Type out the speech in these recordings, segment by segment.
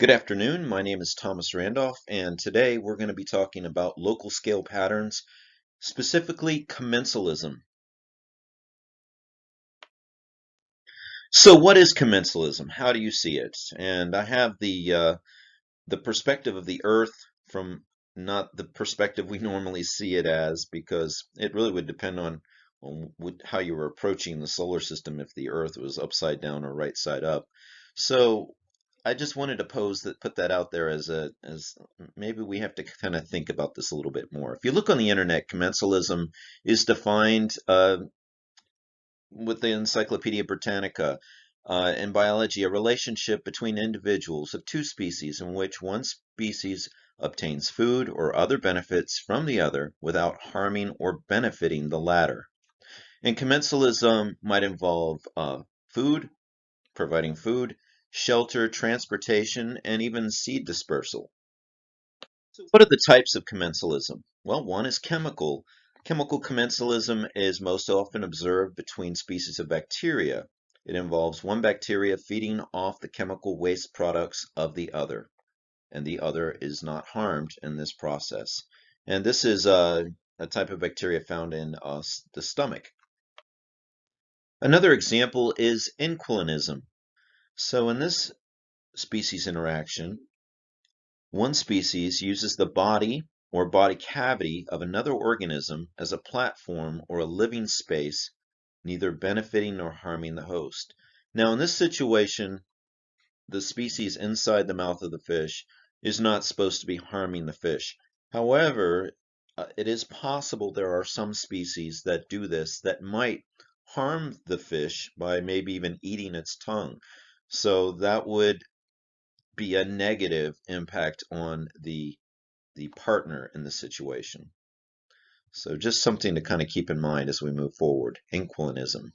Good afternoon. My name is Thomas Randolph, and today we're going to be talking about local scale patterns, specifically commensalism. So, what is commensalism? How do you see it? And I have the perspective of the Earth from not the perspective we normally see it as, because it really would depend on how you were approaching the solar system if the Earth was upside down or right side up. So I just wanted to put that out there as maybe we have to kind of think about this a little bit more. If you look on the internet, commensalism is defined with the Encyclopedia Britannica in biology, a relationship between individuals of two species in which one species obtains food or other benefits from the other without harming or benefiting the latter. And commensalism might involve food, providing food, shelter, transportation, and even seed dispersal. So what are the types of commensalism? Well, one is chemical. Chemical commensalism is most often observed between species of bacteria. It involves one bacteria feeding off the chemical waste products of the other, and the other is not harmed in this process. And this is a type of bacteria found in the stomach. Another example is inquilism. So in this species interaction, one species uses the body or body cavity of another organism as a platform or a living space, neither benefiting nor harming the host. Now, in this situation, the species inside the mouth of the fish is not supposed to be harming the fish. However, it is possible there are some species that do this that might harm the fish by maybe even eating its tongue. So that would be a negative impact on the partner in the situation. So just something to kind of keep in mind as we move forward. Inquilism.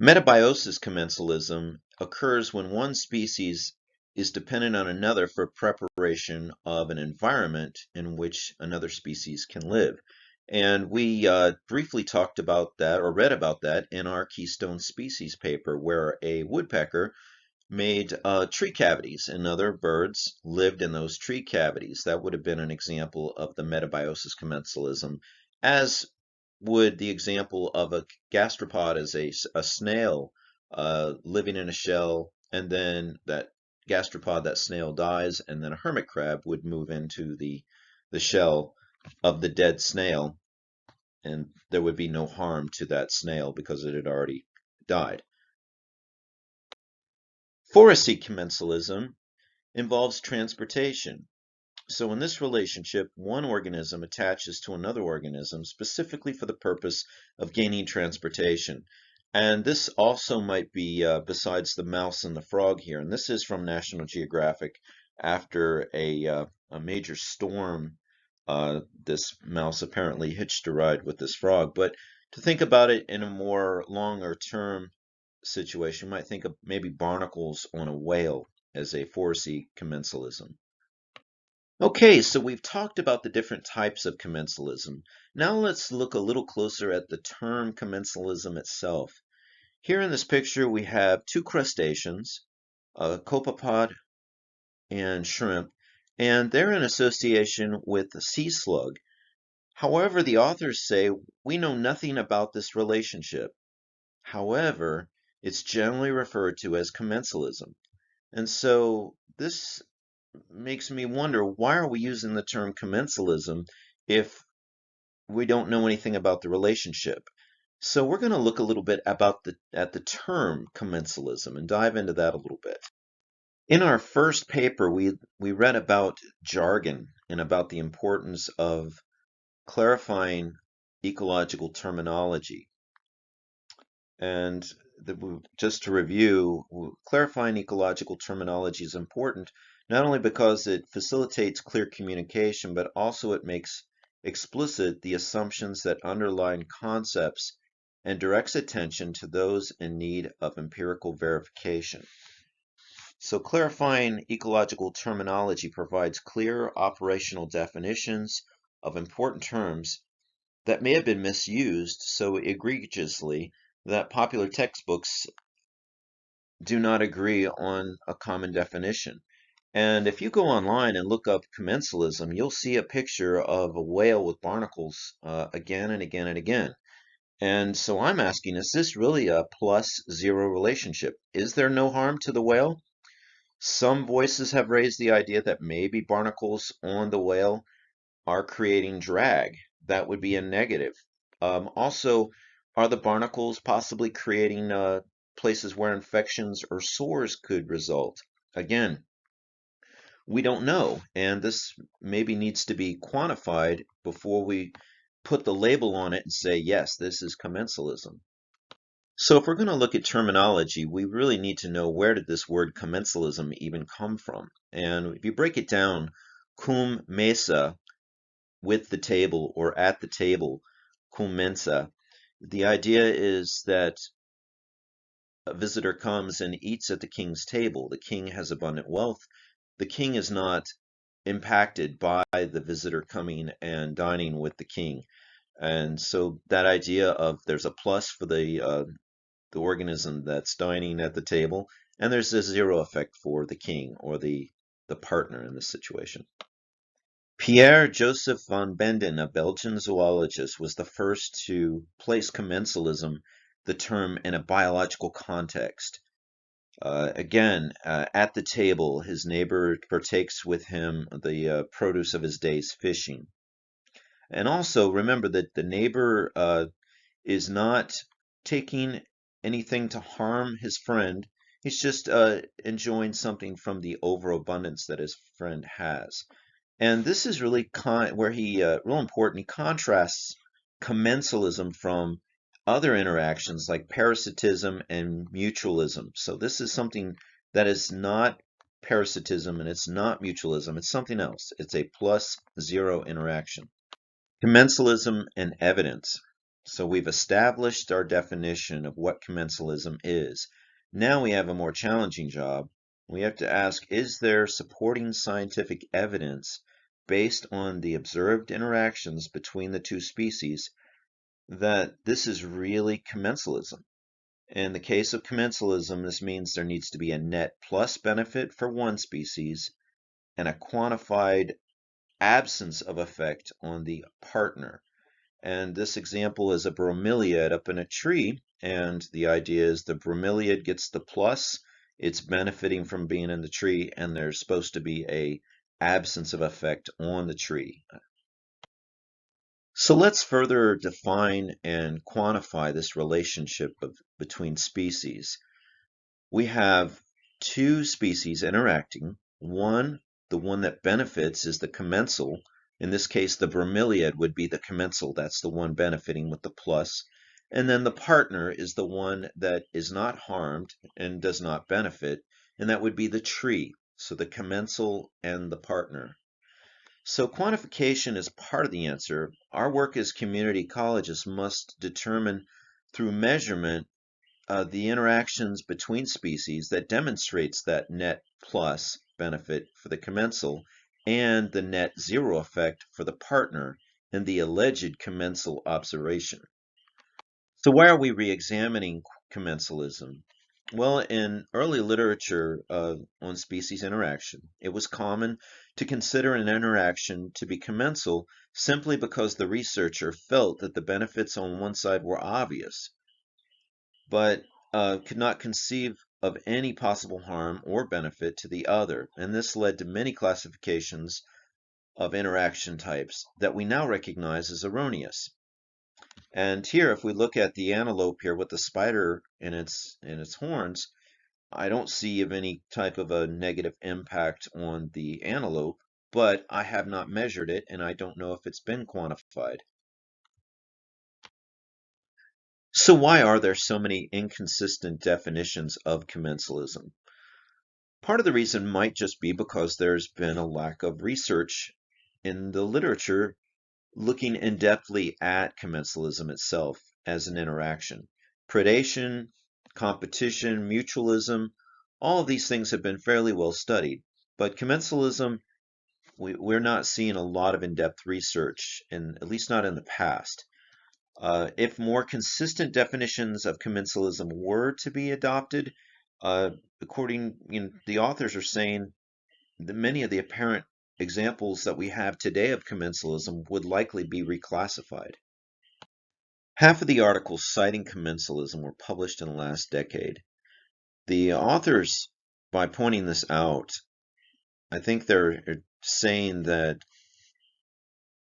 Metabiosis commensalism occurs when one species is dependent on another for preparation of an environment in which another species can live. And we briefly talked about that or read about that in our Keystone Species paper, where a woodpecker made tree cavities, and other birds lived in those tree cavities. That would have been an example of the metabiosis commensalism, as would the example of a gastropod as a snail living in a shell, and then that gastropod, that snail dies, and then a hermit crab would move into the shell of the dead snail, and there would be no harm to that snail because it had already died. Foresty commensalism involves transportation. So in this relationship, one organism attaches to another organism specifically for the purpose of gaining transportation. And this also might be besides the mouse and the frog here. And this is from National Geographic after a major storm. This mouse apparently hitched a ride with this frog. But to think about it in a more longer term situation, you might think of maybe barnacles on a whale as a foresty commensalism. Okay, so we've talked about the different types of commensalism. Now let's look a little closer at the term commensalism itself. Here in this picture we have two crustaceans, a copepod and shrimp, and they're in association with the sea slug. However, the authors say we know nothing about this relationship. However, it's generally referred to as commensalism. And so this makes me wonder, why are we using the term commensalism if we don't know anything about the relationship? So we're going to look a little bit at the term commensalism and dive into that a little bit. In our first paper, we read about jargon and about the importance of clarifying ecological terminology. And just to review, clarifying ecological terminology is important not only because it facilitates clear communication, but also it makes explicit the assumptions that underlie concepts and directs attention to those in need of empirical verification. So clarifying ecological terminology provides clear operational definitions of important terms that may have been misused so egregiously that popular textbooks do not agree on a common definition. And if you go online and look up commensalism, you'll see a picture of a whale with barnacles again and again and again. And so I'm asking, is this really a plus zero relationship? Is there no harm to the whale? Some voices have raised the idea that maybe barnacles on the whale are creating drag. That would be a negative. Also, are the barnacles possibly creating places where infections or sores could result? Again, we don't know, and this maybe needs to be quantified before we put the label on it and say, yes, this is commensalism. So if we're going to look at terminology, we really need to know, where did this word commensalism even come from? And if you break it down, cum mesa, with the table, or at the table, cum mensa, the idea is that a visitor comes and eats at the king's table. The king has abundant wealth. The king is not impacted by the visitor coming and dining with the king. And so that idea of there's a plus for the organism that's dining at the table, and there's a zero effect for the king, or the partner in this situation. Pierre Joseph van Benden, a Belgian zoologist, was the first to place commensalism, the term, in a biological context. Again, at the table, his neighbor partakes with him the produce of his day's fishing. And also remember that the neighbor is not taking anything to harm his friend. He's just enjoying something from the overabundance that his friend has. And this is really where he real important. He contrasts commensalism from other interactions like parasitism and mutualism. So this is something that is not parasitism and it's not mutualism. It's something else. It's a plus zero interaction. Commensalism and evidence. So we've established our definition of what commensalism is. Now we have a more challenging job. We have to ask, is there supporting scientific evidence based on the observed interactions between the two species that this is really commensalism? In the case of commensalism, this means there needs to be a net plus benefit for one species and a quantified absence of effect on the partner. And this example is a bromeliad up in a tree, and the idea is the bromeliad gets the plus, it's benefiting from being in the tree, and there's supposed to be a absence of effect on the tree. So let's further define and quantify this relationship between species. We have two species interacting. The one that benefits is the commensal. In this case, the bromeliad would be the commensal. That's the one benefiting with the plus. And then the partner is the one that is not harmed and does not benefit, and that would be the tree. So the commensal and the partner. So quantification is part of the answer. Our work as community ecologists must determine through measurement the interactions between species that demonstrates that net plus benefit for the commensal and the net zero effect for the partner in the alleged commensal observation. So why are we re-examining commensalism? Well, in early literature on species interaction, it was common to consider an interaction to be commensal simply because the researcher felt that the benefits on one side were obvious, but could not conceive of any possible harm or benefit to the other. And this led to many classifications of interaction types that we now recognize as erroneous. And here, if we look at the antelope here with the spider in its horns, I don't see of any type of a negative impact on the antelope, but I have not measured it and I don't know if it's been quantified. So why are there so many inconsistent definitions of commensalism? Part of the reason might just be because there's been a lack of research in the literature looking in-depthly at commensalism itself as an interaction. Predation, competition, mutualism, all of these things have been fairly well studied, but commensalism, we're not seeing a lot of in-depth research, at least not in the past. If more consistent definitions of commensalism were to be adopted, according, the authors are saying many of the apparent examples that we have today of commensalism would likely be reclassified. Half of the articles citing commensalism were published in the last decade. The authors, by pointing this out, I think they're saying that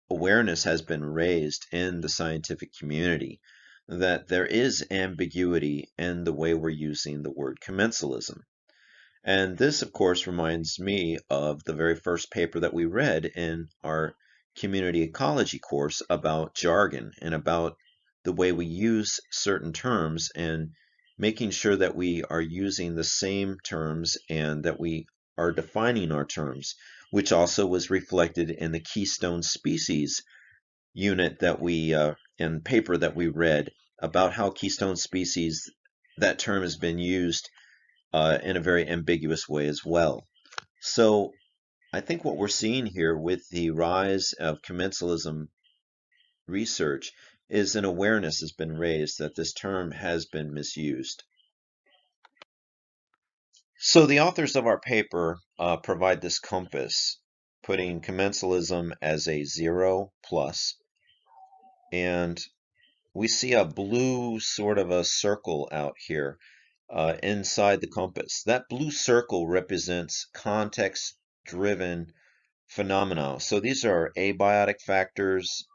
awareness has been raised in the scientific community that there is ambiguity in the way we're using the word commensalism. And this, of course, reminds me of the very first paper that we read in our community ecology course about jargon and about the way we use certain terms and making sure that we are using the same terms and that we are defining our terms, which also was reflected in the keystone species unit that we in paper that we read about how keystone species, that term has been used in a very ambiguous way as well. So I think what we're seeing here with the rise of commensalism research is an awareness has been raised that this term has been misused. So the authors of our paper provide this compass, putting commensalism as a 0 plus, and we see a blue sort of a circle out here inside the compass. That blue circle represents context-driven phenomena. So these are abiotic factors,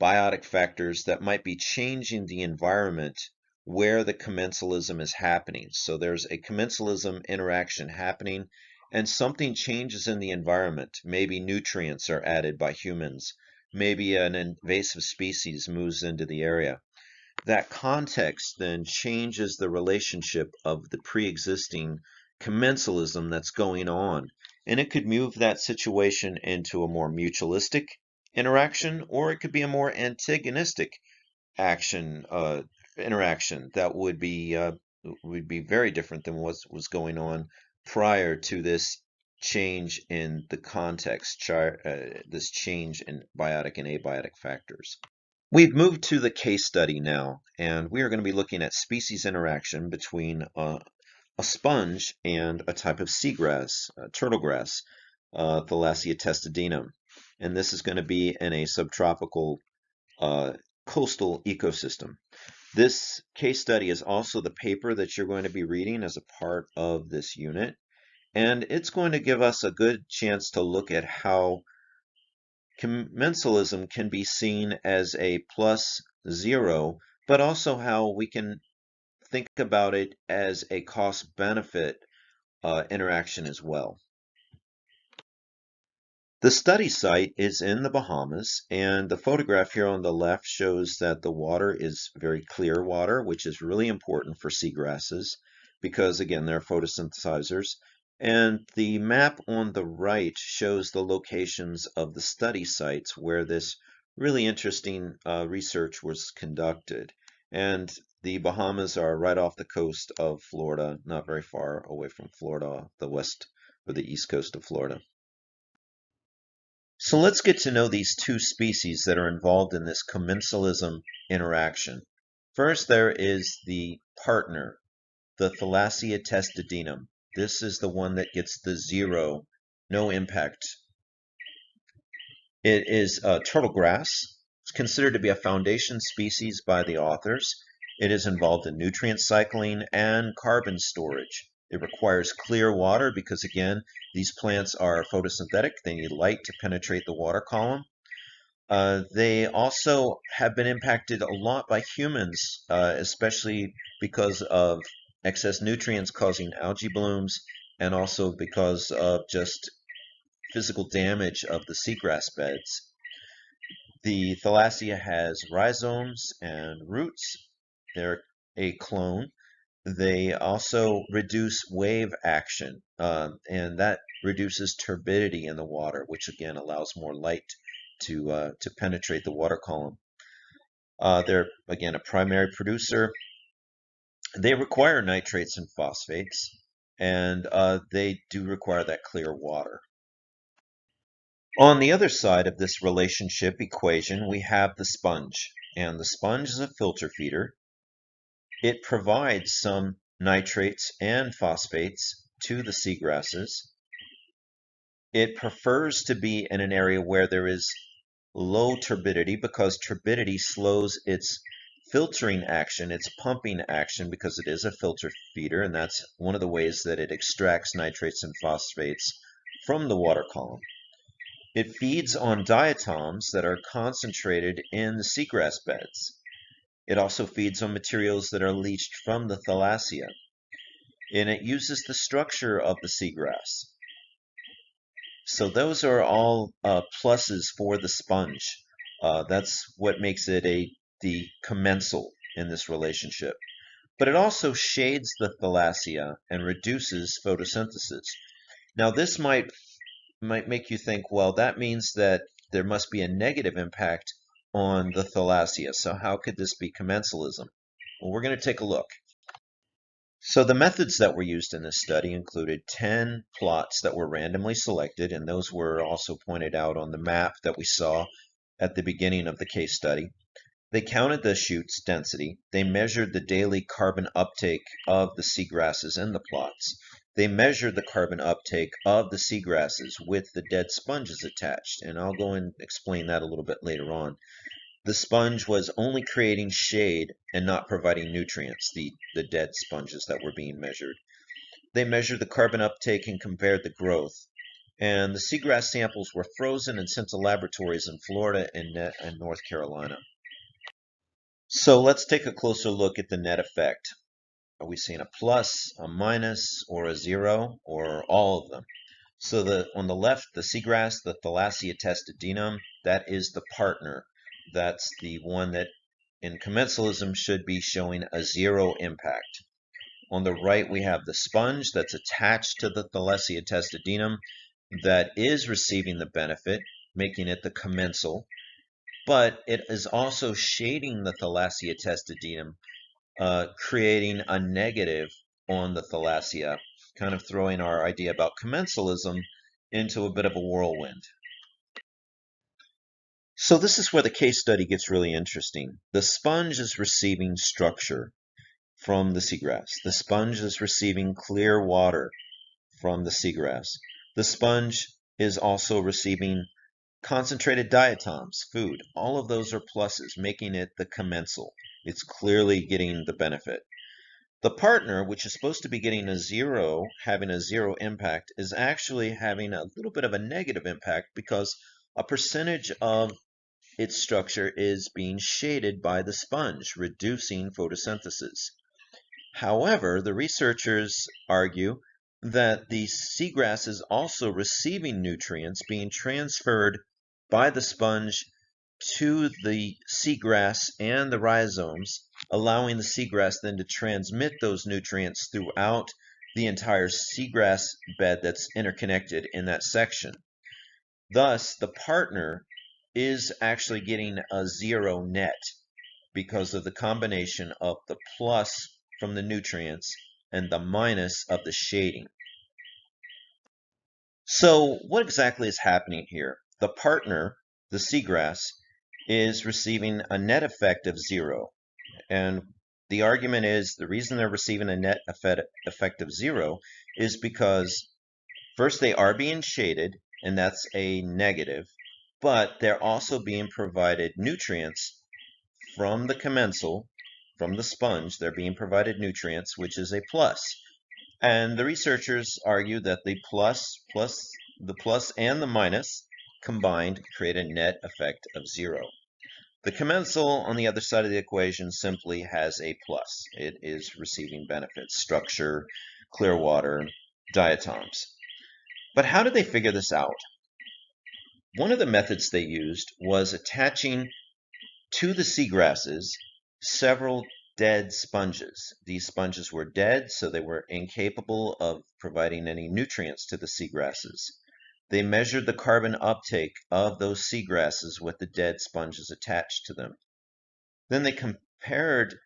biotic factors that might be changing the environment where the commensalism is happening. So there's a commensalism interaction happening and something changes in the environment. Maybe nutrients are added by humans. Maybe an invasive species moves into the area. That context then changes the relationship of the pre-existing commensalism that's going on. And it could move that situation into a more mutualistic interaction, or it could be a more antagonistic action interaction that would be very different than what was going on prior to this change in the context, this change in biotic and abiotic factors. We've moved to the case study now, and we are going to be looking at species interaction between a sponge and a type of seagrass, turtle grass, Thalassia testudinum. And this is going to be in a subtropical coastal ecosystem. This case study is also the paper that you're going to be reading as a part of this unit, and it's going to give us a good chance to look at how commensalism can be seen as a plus 0, but also how we can think about it as a cost-benefit interaction as well. The study site is in the Bahamas, and the photograph here on the left shows that the water is very clear water, which is really important for seagrasses because, again, they're photosynthesizers. And the map on the right shows the locations of the study sites where this really interesting research was conducted. And the Bahamas are right off the coast of Florida, not very far away from Florida, the west or the east coast of Florida. So let's get to know these two species that are involved in this commensalism interaction. First, there is the partner, the Thalassia testudinum. This is the one that gets the 0, no impact. It is turtle grass. It's considered to be a foundation species by the authors. It is involved in nutrient cycling and carbon storage. It requires clear water because, again, these plants are photosynthetic. They need light to penetrate the water column. They also have been impacted a lot by humans, especially because of excess nutrients causing algae blooms and also because of just physical damage of the seagrass beds. The Thalassia has rhizomes and roots. They're a clone. They also reduce wave action, and that reduces turbidity in the water, which again allows more light to penetrate the water column. They're again a primary producer. They require nitrates and phosphates, and they do require that clear water. On the other side of this relationship equation, we have the sponge, and the sponge is a filter feeder. It provides some nitrates and phosphates to the seagrasses. It prefers to be in an area where there is low turbidity because turbidity slows its filtering action, its pumping action, because it is a filter feeder, and that's one of the ways that it extracts nitrates and phosphates from the water column. It feeds on diatoms that are concentrated in the seagrass beds. It also feeds on materials that are leached from the thalassia, and it uses the structure of the seagrass. So those are all pluses for the sponge. That's what makes it the commensal in this relationship. But it also shades the thalassia and reduces photosynthesis. Now this might make you think, well, that means that there must be a negative impact on the thalassia. So how could this be commensalism? Well, we're going to take a look. So the methods that were used in this study included 10 plots that were randomly selected, and those were also pointed out on the map that we saw at the beginning of the case study. They counted the shoot's density. They measured the daily carbon uptake of the seagrasses in the plots. They measured the carbon uptake of the seagrasses with the dead sponges attached, and I'll go and explain that a little bit later on. The sponge was only creating shade and not providing nutrients, the dead sponges that were being measured. They measured the carbon uptake and compared the growth. And the seagrass samples were frozen and sent to laboratories in Florida and North Carolina. So let's take a closer look at the net effect. Are we seeing a plus, a minus, or a zero, or all of them? So on the left, the seagrass, the Thalassia testudinum, that is the partner. That's the one that in commensalism should be showing a zero impact. On the right, we have the sponge that's attached to the Thalassia testudinum that is receiving the benefit, making it the commensal, but it is also shading the Thalassia testudinum, creating a negative on the thalassia, kind of throwing our idea about commensalism into a bit of a whirlwind. So this is where the case study gets really interesting. The sponge is receiving structure from the seagrass. The sponge is receiving clear water from the seagrass. The sponge is also receiving concentrated diatoms, food. All of those are pluses, making it the commensal. It's clearly getting the benefit. The partner, which is supposed to be getting a zero, having a zero impact, is actually having a little bit of a negative impact because a percentage of its structure is being shaded by the sponge, reducing photosynthesis. However, the researchers argue that the seagrass is also receiving nutrients being transferred by the sponge to the seagrass and the rhizomes, allowing the seagrass then to transmit those nutrients throughout the entire seagrass bed that's interconnected in that section. Thus, the partner is actually getting a zero net because of the combination of the plus from the nutrients and the minus of the shading. So what exactly is happening here? The partner, the seagrass, is receiving a net effect of zero. And the argument is the reason they're receiving a net effect of zero is because first they are being shaded, and that's a negative, but they're also being provided nutrients from the commensal, from the sponge. They're being provided nutrients, which is a plus. And the researchers argue that the plus and the minus combined create a net effect of zero. The commensal on the other side of the equation simply has a plus. It is receiving benefits, structure, clear water, diatoms. But how did they figure this out? One of the methods they used was attaching to the seagrasses several dead sponges. These sponges were dead, so they were incapable of providing any nutrients to the seagrasses. They measured the carbon uptake of those seagrasses with the dead sponges attached to them. Then they compared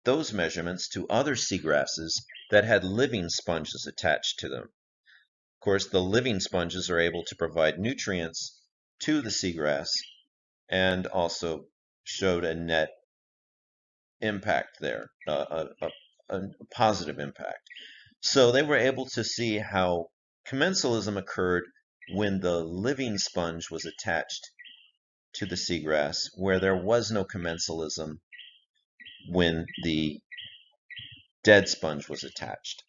those measurements to other seagrasses that had living sponges attached to them. Of course, the living sponges are able to provide nutrients to the seagrass and also showed a net impact there, a positive impact. So they were able to see how commensalism occurred when the living sponge was attached to the seagrass, where there was no commensalism when the dead sponge was attached.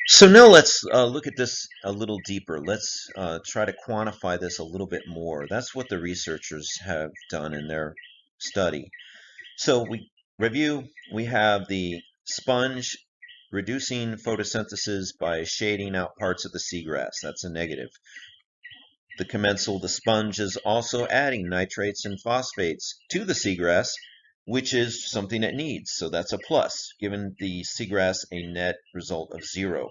So now let's look at this a little deeper. Let's try to quantify this a little bit more. That's what the researchers have done in their study. So we review, we have the sponge reducing photosynthesis by shading out parts of the seagrass. That's a negative. The commensal, the sponge, is also adding nitrates and phosphates to the seagrass, which is something it needs. So that's a plus, giving the seagrass a net result of 0.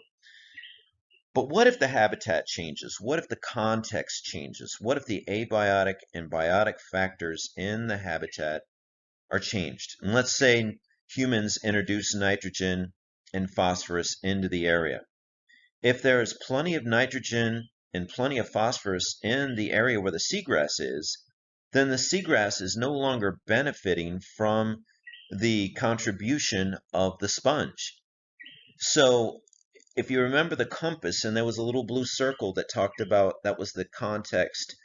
But what if the habitat changes? What if the context changes? What if the abiotic and biotic factors in the habitat are changed? And let's say humans introduce nitrogen and phosphorus into the area. If there is plenty of nitrogen and plenty of phosphorus in the area where the seagrass is, then the seagrass is no longer benefiting from the contribution of the sponge. So if you remember the compass, and there was a little blue circle that talked about, that was the context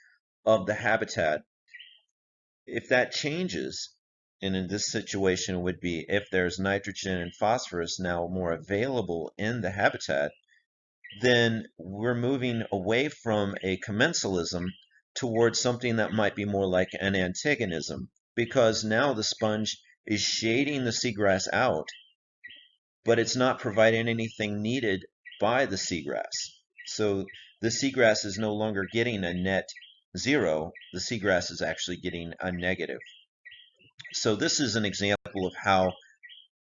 of the habitat. If that changes, and in this situation it would be if there's nitrogen and phosphorus now more available in the habitat, then we're moving away from a commensalism towards something that might be more like an antagonism, because now the sponge is shading the seagrass out, but it's not providing anything needed by the seagrass. So the seagrass is no longer getting a net 0. The seagrass is actually getting a negative. So this is an example of how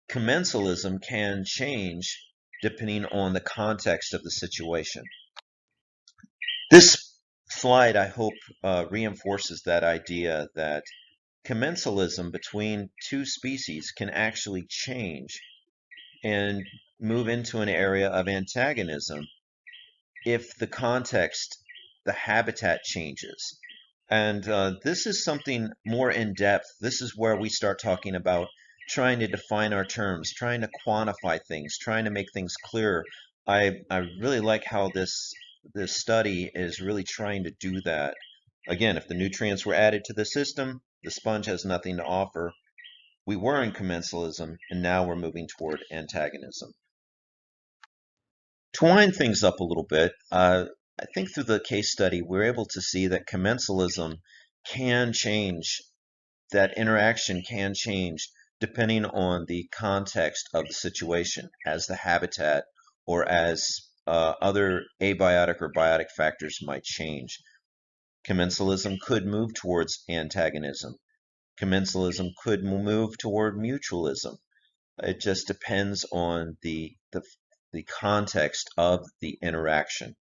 commensalism can change depending on the context of the situation. This slide, I hope, reinforces that idea that commensalism between two species can actually change and move into an area of antagonism if the context, the habitat changes. And this is something more in depth. This is where we start talking about trying to define our terms, trying to quantify things, trying to make things clearer. I really like how this study is really trying to do that. Again, if the nutrients were added to the system, the sponge has nothing to offer. We were in commensalism, and now we're moving toward antagonism. To wind things up a little bit, I think through the case study, we're able to see that commensalism can change, that interaction can change depending on the context of the situation, as the habitat or as other abiotic or biotic factors might change. Commensalism could move towards antagonism. Commensalism could move toward mutualism. It just depends on the context of the interaction.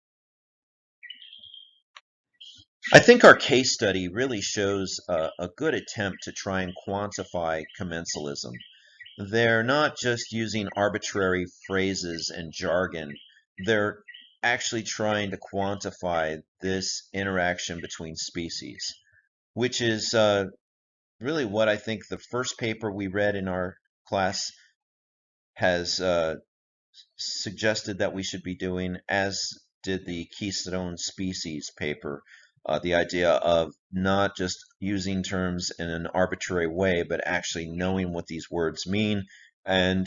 I think our case study really shows a good attempt to try and quantify commensalism. They're not just using arbitrary phrases and jargon. They're actually trying to quantify this interaction between species, which is really what I think the first paper we read in our class has suggested that we should be doing, as did the Keystone Species paper. The idea of not just using terms in an arbitrary way, but actually knowing what these words mean and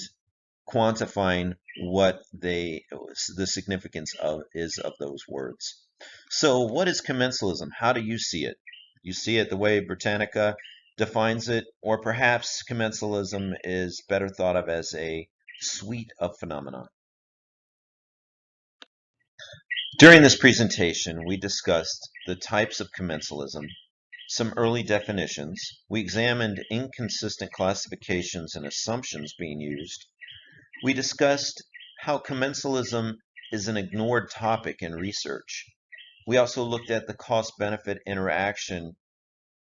quantifying what the significance is of those words. So what is commensalism? How do you see it? You see it the way Britannica defines it, or perhaps commensalism is better thought of as a suite of phenomena. During this presentation, we discussed the types of commensalism, some early definitions. We examined inconsistent classifications and assumptions being used. We discussed how commensalism is an ignored topic in research. We also looked at the cost-benefit interaction,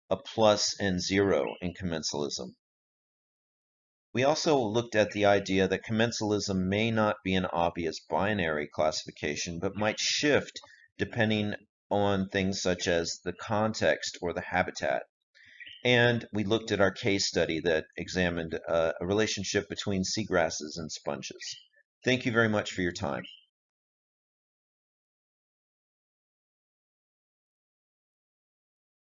a plus and 0 in commensalism. We also looked at the idea that commensalism may not be an obvious binary classification, but might shift depending on things such as the context or the habitat. And we looked at our case study that examined a relationship between seagrasses and sponges. Thank you very much for your time.